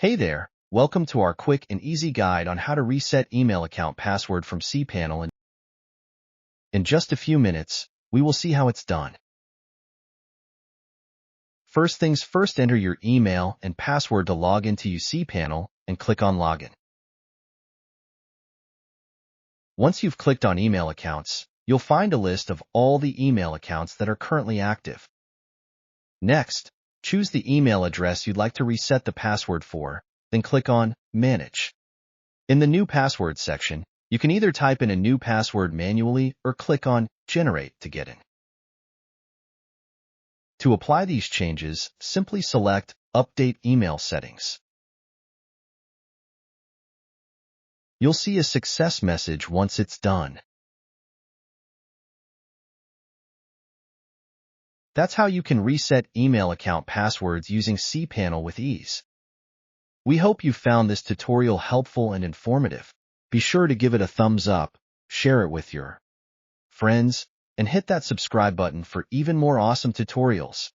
Hey there, welcome to our quick and easy guide on how to reset email account password from cPanel. In just a few minutes, we will see how it's done. First things first, enter your email and password to log into your cPanel and click on Login. Once you've clicked on email accounts, you'll find a list of all the email accounts that are currently active. Next, choose the email address you'd like to reset the password for, then click on Manage. In the New Password section, you can either type in a new password manually or click on Generate to get in. To apply these changes, simply select Update Email Settings. You'll see a success message once it's done. That's how you can reset email account passwords using cPanel with ease. We hope you found this tutorial helpful and informative. Be sure to give it a thumbs up, share it with your friends, and hit that subscribe button for even more awesome tutorials.